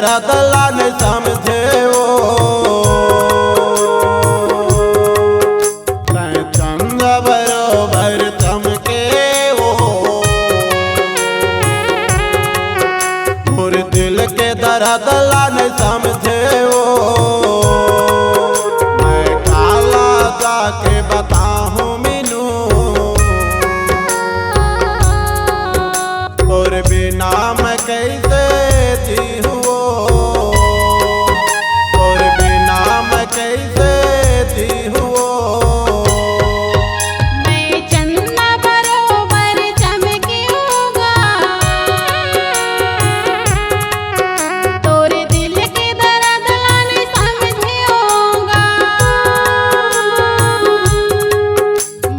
दर्द लान समझे वो चंद बरोबर चमके वो मोर दिल के दर्द लान समझे वो मैं काला जाके बताऊं मीनू और बिना मैं कैसे जी हुओ और बिना मैं कैसे जी हुओ मैं चंदा बरोबर चमके होगा तोरे दिल के दर्द लाने समझे होगा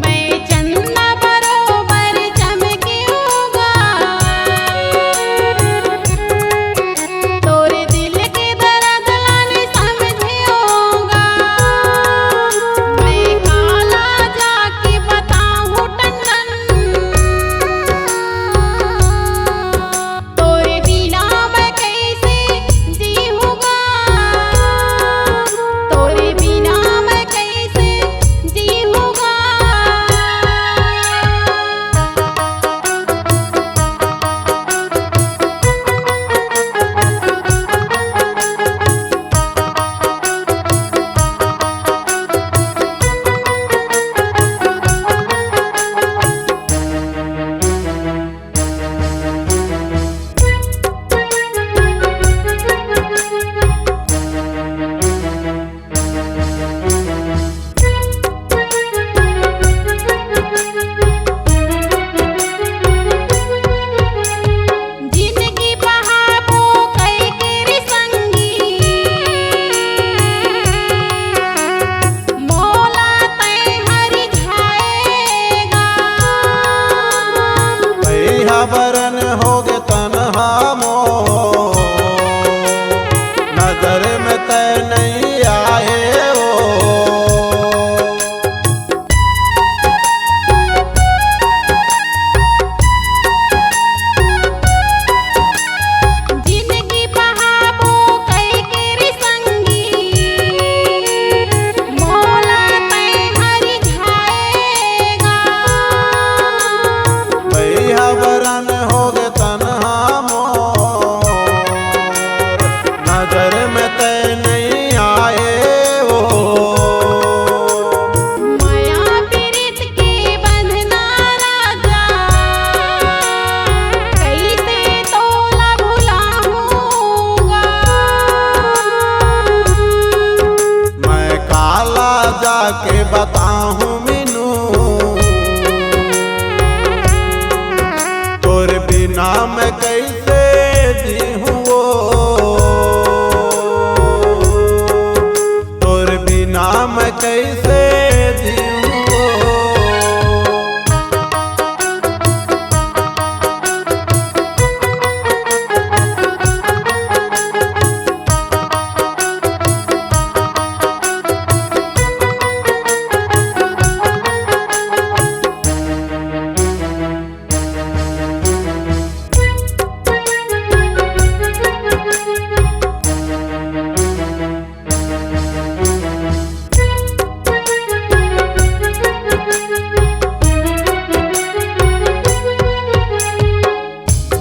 मैं चंदा बरोबर चमके होगा तोरे दिल के दर्द लाने समझे होगा मैं काला जाके बताऊं टंडन तोरे बिना मैं कैसे जीऊँगा तोरे बिना मैं कैसे जीऊँगा जिंदगी बहाबो कई केरी संगी मौला तय हरि खाएगा भैया बरन होगे तन्हा मो नजर में तय नहीं आए वो जिंदगी बहाबो कई केरी संगी मौला तय हरि खाएगा भैया बरन होगे तन्हा मोर नजर में तय नहीं आए वो माया पीरित के बंधना राजा कैसे तोला भुलाऊंगा मैं काला जाके बताऊं मीनू तोर बिना मैं कैसे जी हुओ तोर बिना मैं कैसे जी हुओ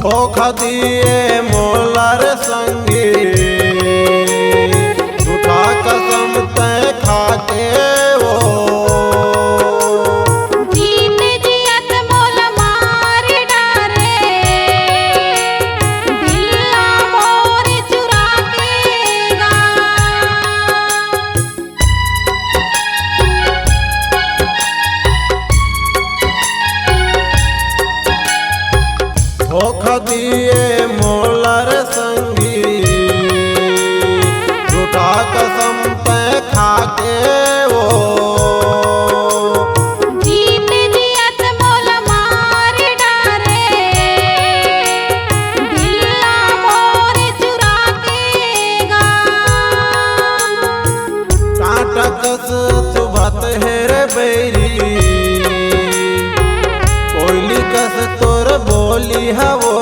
धोखा दिए मोलर संगी झूठा कसम तय खाके वो जीत जियत मोल मार डारे दिल्ला मोर चुरा केगा धोखा दिए मोलर संगी झूठा कसम तय खाके वो जीत जियत मोल मार डारे दिल्ला मोर चुरा केगा कांटा कस चुभत है रे बैरी कोयली कस तोर बोली है वो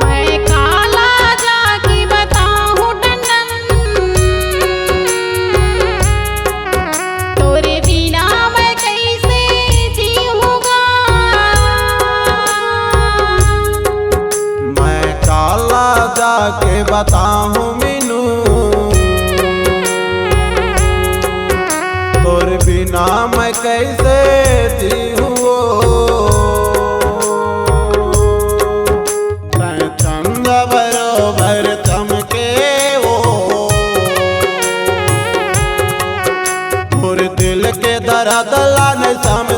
मैं काला बिना मैं कैसे जीऊँ चंद बरोबर चमके वो और दिल के दर्द लाने समझ